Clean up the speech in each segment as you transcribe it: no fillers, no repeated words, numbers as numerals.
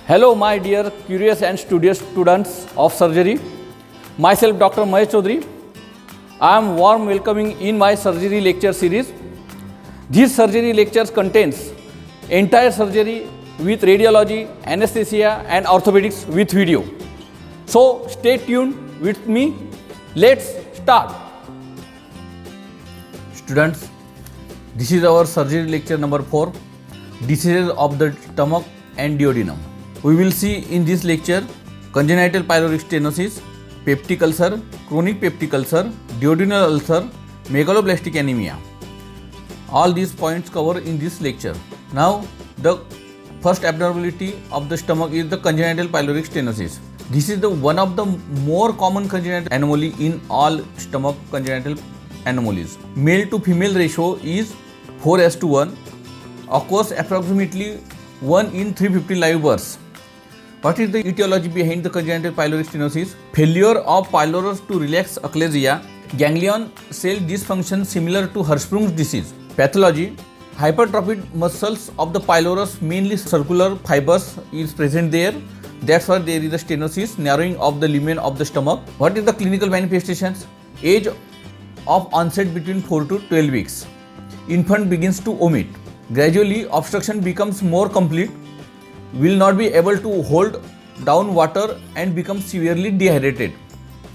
Hello, my dear curious and studious students of surgery. Myself, Dr. Mahesh Chaudhary. I am warm welcoming in my surgery lecture series. These surgery lectures contains entire surgery with radiology, anesthesia, and orthopedics with video. So stay tuned with me. Let's start. Students, this is our surgery lecture number 4, diseases of the stomach and duodenum. We will see in this lecture congenital pyloric stenosis, peptic ulcer, chronic peptic ulcer, duodenal ulcer, megaloblastic anemia. All these points covered in this lecture. Now, the first abnormality of the stomach is the congenital pyloric stenosis. This is the one of the more common congenital anomaly in all stomach congenital anomalies. Male to female ratio is 4:1, occurs approximately 1 in 350 live births. What is the etiology behind the congenital pyloric stenosis? Failure of pylorus to relax achalasia, ganglion cell dysfunction similar to Hirschsprung's disease. Pathology: hypertrophied muscles of the pylorus, mainly circular fibers, is present there. That's why there is a stenosis, narrowing of the lumen of the stomach. What is the clinical manifestations? Age of onset between 4 to 12 weeks. Infant begins to vomit. Gradually, obstruction becomes more complete, will not be able to hold down water and become severely dehydrated.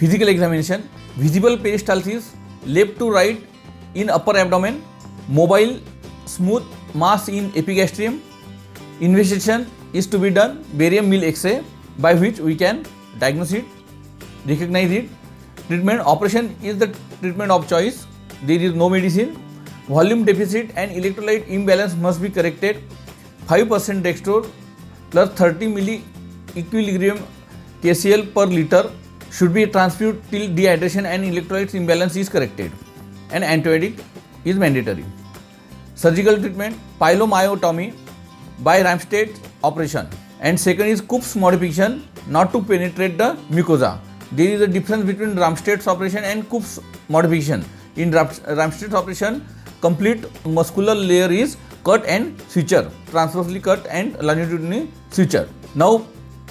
Physical examination: visible peristalsis left to right in upper abdomen, mobile smooth mass in epigastrium. Investigation is to be done, barium meal X-ray, by which we can diagnose it, recognize it. Treatment: operation is the treatment of choice. There is no medicine. Volume deficit and electrolyte imbalance must be corrected. 5% dextrose plus 30 milli equilibrium KCl per liter should be transfused till dehydration and electrolytes imbalance is corrected. And antibiotic is mandatory. Surgical treatment: pylomyotomy by Ramstedt operation, and second is Koop's modification, not to penetrate the mucosa. There is a difference between Ramstedt's operation and Koop's modification. In Ramstedt's operation, complete muscular layer is cut and suture, transversely cut and longitudinally suture. Now,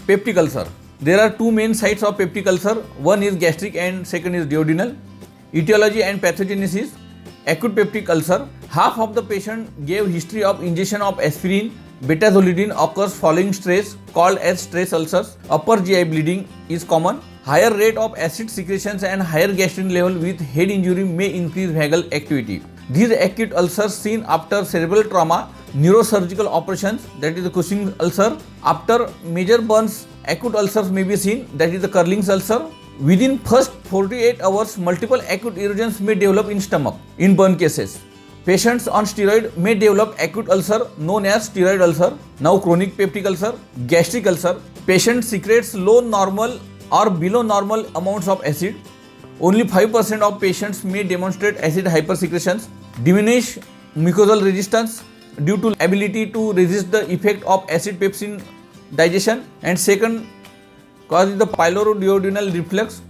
peptic ulcer. There are two main sites of peptic ulcer. One is gastric and second is duodenal. Etiology and pathogenesis: acute peptic ulcer. Half of the patient gave history of ingestion of aspirin. Betazolidine occurs following stress, called as stress ulcers. Upper GI bleeding is common. Higher rate of acid secretions and higher gastrin level with head injury may increase vagal activity. These acute ulcers seen after cerebral trauma, neurosurgical operations, that is the Cushing's ulcer. After major burns, acute ulcers may be seen, that is the Curling's ulcer. Within first 48 hours, multiple acute erosions may develop in stomach in burn cases. Patients on steroid may develop acute ulcer known as steroid ulcer. Now, chronic peptic ulcer, gastric ulcer. Patient secretes low normal or below normal amounts of acid. Only 5% of patients may demonstrate acid hypersecretions. Diminish mucosal resistance due to ability to resist the effect of acid pepsin digestion. And second cause is the pyloduodenal reflux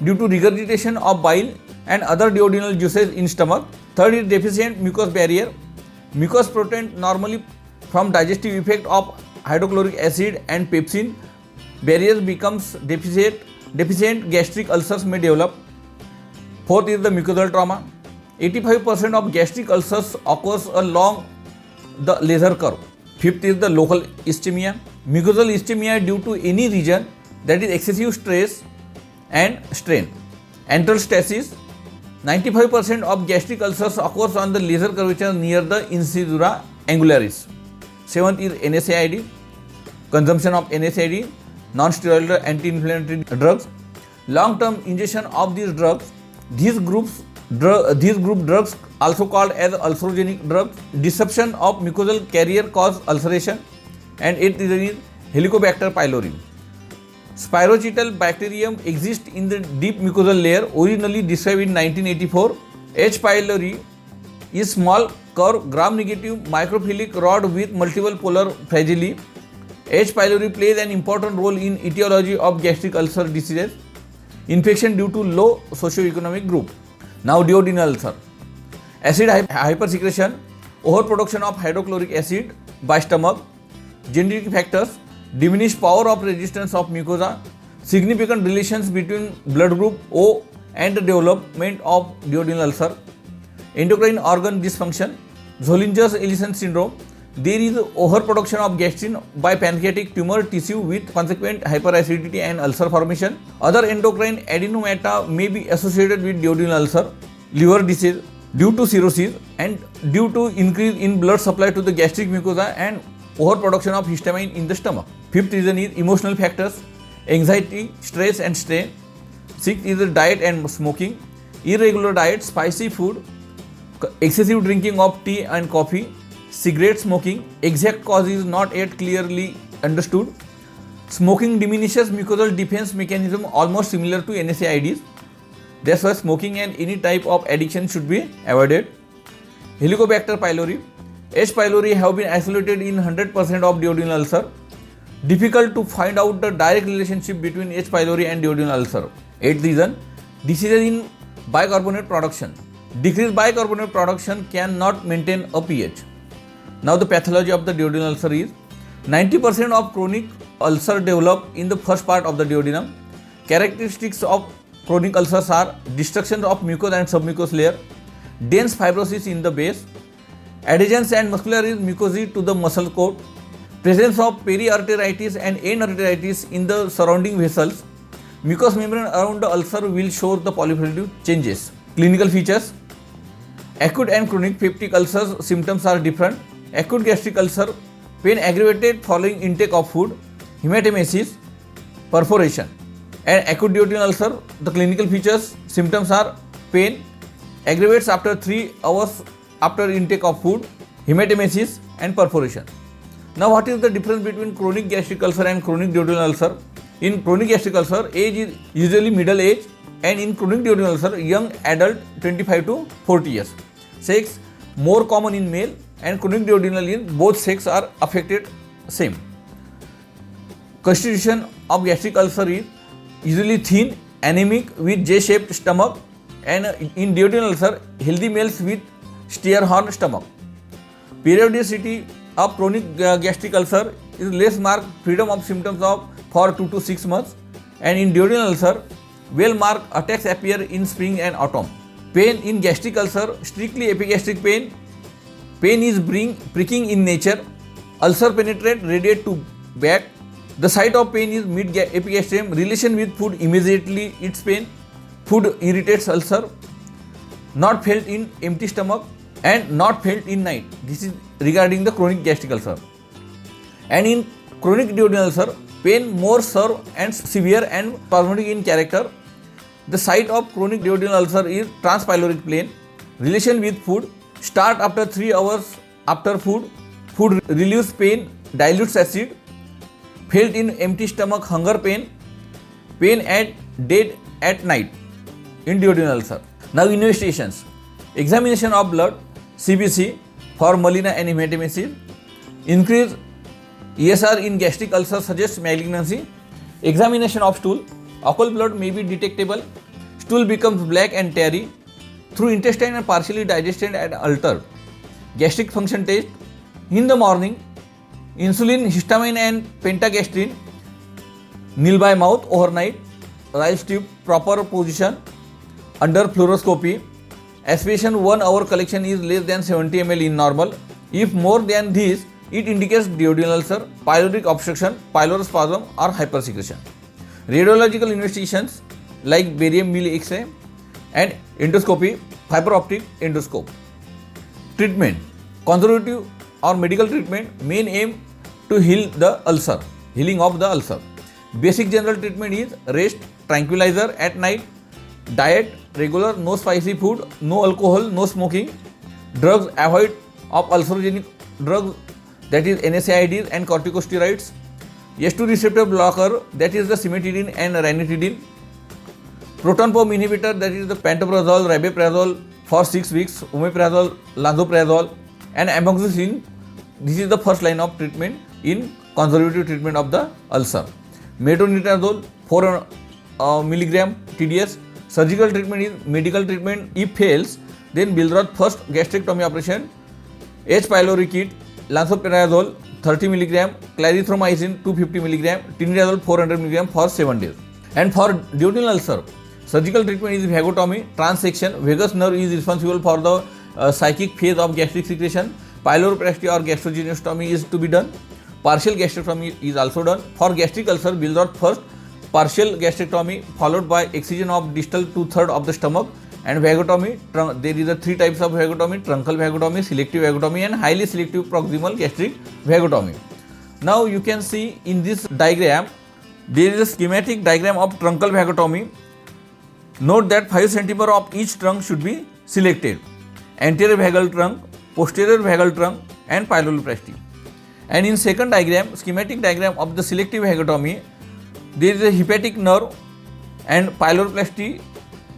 due to regurgitation of bile and other duodenal juices in stomach. Third is deficient mucous barrier. Mucous protein normally from digestive effect of hydrochloric acid and pepsin. Barriers becomes deficient gastric ulcers may develop. Fourth is the mucosal trauma. 85% of gastric ulcers occurs along the laser curve. Fifth is the local ischemia. Mucosal ischemia due to any region, that is excessive stress and strain. Antral stasis. 95% of gastric ulcers occurs on the laser curvature near the incisura angularis. Seventh is NSAID. Consumption of NSAID, non-steroidal anti-inflammatory drugs. Long-term ingestion of these drugs. These group drugs, also called as ulcerogenic drugs. Disruption of mucosal carrier cause ulceration. And eighth is Helicobacter pylori. Spirochetal bacterium exists in the deep mucosal layer, originally described in 1984. H. pylori is small, curved, gram-negative microphilic rod with multiple polar flagellae. H. pylori plays an important role in etiology of gastric ulcer diseases. Infection due to low socioeconomic group. Now, duodenal ulcer. Acid hypersecretion, overproduction of hydrochloric acid by stomach. Genetic factors: diminished power of resistance of mucosa, significant relations between blood group O and the development of duodenal ulcer, endocrine organ dysfunction, Zollinger-Ellison syndrome. There is overproduction of gastrin by pancreatic tumor tissue with consequent hyperacidity and ulcer formation. Other endocrine adenomata may be associated with duodenal ulcer, liver disease due to cirrhosis and due to increase in blood supply to the gastric mucosa and overproduction of histamine in the stomach. Fifth reason is emotional factors, anxiety, stress and strain. Sixth is the diet and smoking, irregular diet, spicy food, excessive drinking of tea and coffee, cigarette smoking. Exact cause is not yet clearly understood. Smoking diminishes mucosal defense mechanism almost similar to NSAIDs. That's why smoking and any type of addiction should be avoided. Helicobacter pylori. H. pylori have been isolated in 100% of duodenal ulcer. Difficult to find out the direct relationship between H. pylori and duodenal ulcer. Eighth reason, diseases in bicarbonate production. Decreased bicarbonate production cannot maintain a pH. Now the pathology of the duodenal ulcer is 90% of chronic ulcer develop in the first part of the duodenum. Characteristics of chronic ulcers are destruction of mucous and submucous layer, dense fibrosis in the base, adhesions and muscular mucosae to the muscle coat, presence of periarteritis and endarteritis in the surrounding vessels. Mucous membrane around the ulcer will show the proliferative changes. Clinical features: acute and chronic peptic ulcers symptoms are different. Acute gastric ulcer, pain aggravated following intake of food, hematemesis, perforation. And acute duodenal ulcer, the clinical features, symptoms are pain, aggravates after 3 hours after intake of food, hematemesis and perforation. Now what is the difference between chronic gastric ulcer and chronic duodenal ulcer? In chronic gastric ulcer, age is usually middle age, and in chronic duodenal ulcer, young adult 25 to 40 years. Sex more common in male, and chronic duodenal in both sex are affected same. Constitution of gastric ulcer is usually thin, anemic with J-shaped stomach, and in duodenal ulcer, healthy males with Stierhorn stomach. Periodicity of chronic gastric ulcer is less marked, freedom of symptoms of for 2 to 6 months, and in duodenal ulcer, well marked attacks appear in spring and autumn. Pain in gastric ulcer, strictly epigastric pain. Pain is pricking in nature. Ulcer penetrate, radiate to back. The site of pain is mid epigastrium. Relation with food immediately eats pain. Food irritates ulcer. Not felt in empty stomach and not felt in night. This is regarding the chronic gastric ulcer. And in chronic duodenal ulcer, pain more severe and spasmodic in character. The site of chronic duodenal ulcer is transpyloric plane. Relation with food, start after 3 hours after food. Food relieves pain, dilutes acid. Felt in empty stomach, hunger pain. Pain at dead at night in duodenal ulcer. Now investigations. Examination of blood, CBC for melena and hematemesis. Increase ESR in gastric ulcer suggests malignancy. Examination of stool. Occult blood may be detectable. Stool becomes black and tarry. Through intestine and partially digested and altered. Gastric function test. In the morning, insulin, histamine and pentagastrin. Nil by mouth overnight. Rice tube proper position. Under fluoroscopy. Aspiration 1 hour collection is less than 70 ml in normal. If more than this, it indicates duodenal ulcer, pyloric obstruction, pylorospasm or hypersecretion. Radiological investigations like barium Mille X-ray and endoscopy, fiber optic endoscope. Treatment. Conservative or medical treatment, main aim to heal the ulcer, healing of the ulcer. Basic general treatment is rest, tranquilizer at night, diet, regular, no spicy food, no alcohol, no smoking, drugs, avoid of ulcerogenic drugs, that is NSAIDs and corticosteroids, S2 receptor blocker, that is the cimetidine and ranitidine, proton pump inhibitor, that is the pantoprazole, rabeprazole for 6 weeks, omeprazole, lansoprazole and amoxicillin. This is the first line of treatment in conservative treatment of the ulcer. Metronidazole 4 mg TDS. Surgical treatment is medical treatment. If fails, then Billroth first gastrectomy operation, H. pylori kit, lansoprazole 30 milligram, clarithromycin 250 milligram, tinidazole 400 milligram for 7 days. And for duodenal ulcer, surgical treatment is vagotomy, transection. Vagus nerve is responsible for the psychic phase of gastric secretion. Pyloroplasty or gastrogenostomy is to be done. Partial gastrectomy is also done. For gastric ulcer, Billroth first, partial gastrectomy followed by excision of distal 2/3 of the stomach, and vagotomy. There is a 3 types of vagotomy: truncal vagotomy, selective vagotomy, and highly selective proximal gastric vagotomy. Now you can see in this diagram, there is a schematic diagram of truncal vagotomy. Note that 5 cm of each trunk should be selected: anterior vagal trunk, posterior vagal trunk, and pyloroplasty. And in second diagram, schematic diagram of the selective vagotomy, there is a hepatic nerve and pyloroplasty.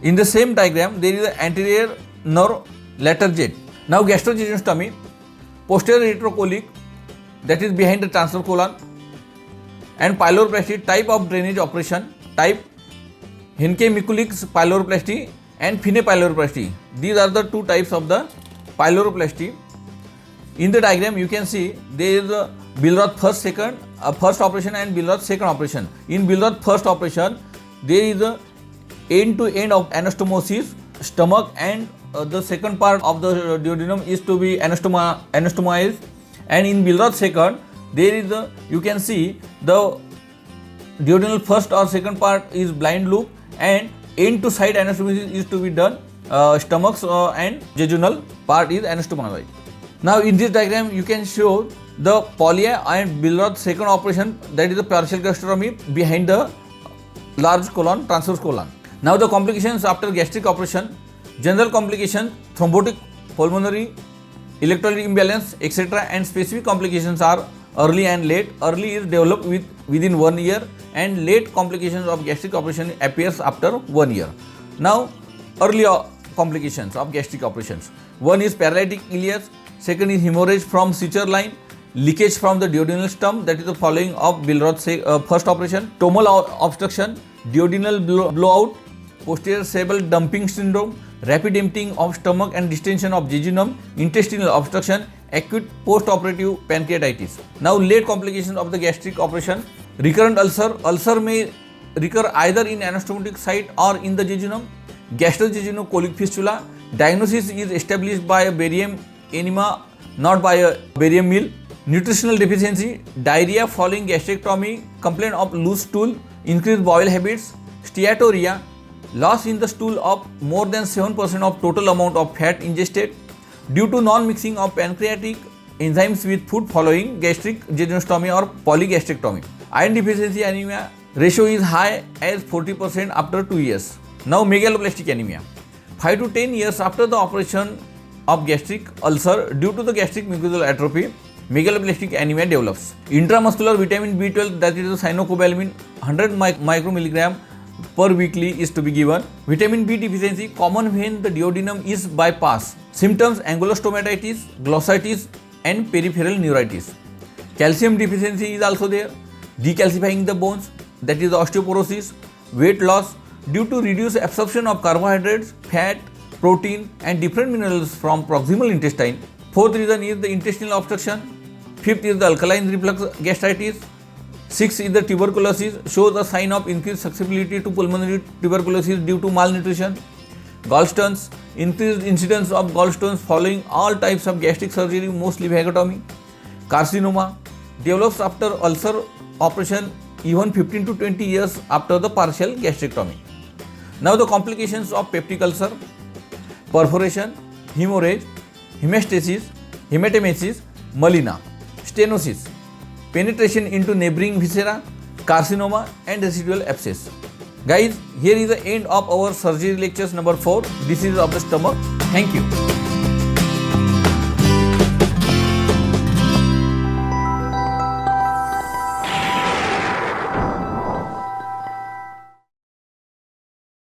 In the same diagram, there is an anterior nerve lateral jet. Now gastrogenostomy, posterior retrocolic, that is behind the transverse colon, and pyloroplasty, type of drainage operation, type Henke-Mikulicz pyloroplasty and Fine pyloroplasty. These are the 2 types of the pyloroplasty. In the diagram, you can see there is a Billroth first operation and Billroth second operation. In Billroth first operation, there is a end-to-end of anastomosis, stomach, and the second part of the duodenum is to be anastomized. And in Billroth second, there is a, you can see the duodenal first or second part is blind loop, and end to side anastomosis is to be done. Stomachs and jejunal part is anastomized. Now in this diagram, you can show the Polya and Billroth second operation, that is the partial gastrotomy behind the large colon, transverse colon. Now the complications after gastric operation: general complications, thrombotic pulmonary, electrolyte imbalance, etc. And specific complications are early and late. Early is developed within 1 year, and late complications of gastric operation appears after 1 year. Now early complications of gastric operations: one is paralytic ileus, second is hemorrhage from suture line, leakage from the duodenal stump, that is the following of Billroth first operation, stomal obstruction, duodenal blowout, posterior cerebral dumping syndrome, rapid emptying of stomach and distension of jejunum, intestinal obstruction, acute post-operative pancreatitis. Now late complications of the gastric operation: recurrent ulcer. Ulcer may recur either in anastomotic site or in the jejunum. Gastrojejunocolic fistula. Diagnosis is established by a barium enema, not by a barium meal. Nutritional deficiency, diarrhea following gastrectomy, complaint of loose stool, increased bowel habits, steatorrhea, loss in the stool of more than 7% of total amount of fat ingested due to non-mixing of pancreatic enzymes with food following gastric jejunostomy or polygastrectomy. Iron deficiency anemia ratio is high as 40% after 2 years. Now megaloblastic anemia. 5 to 10 years after the operation of gastric ulcer, due to the gastric mucosal atrophy, megaloblastic anemia develops. Intramuscular vitamin B12, that is the cyanocobalamin, 100 micromilligram per weekly is to be given. Vitamin B deficiency common when the duodenum is bypassed. Symptoms: ankylostomatitis, glossitis, and peripheral neuritis. Calcium deficiency is also there. Decalcifying the bones, that is the osteoporosis. Weight loss due to reduced absorption of carbohydrates, fat, protein, and different minerals from proximal intestine. Fourth reason is the intestinal obstruction. Fifth is the alkaline reflux gastritis. Sixth is the tuberculosis, shows a sign of increased susceptibility to pulmonary tuberculosis due to malnutrition. Gallstones, increased incidence of gallstones following all types of gastric surgery, mostly vagotomy. Carcinoma develops after ulcer operation even 15 to 20 years after the partial gastrectomy. Now the complications of peptic ulcer: perforation, hemorrhage, hemostasis, hematemesis, melena, stenosis, penetration into neighboring viscera, carcinoma, and residual abscess. Guys, here is the end of our surgery lectures number 4, diseases of the stomach. Thank you.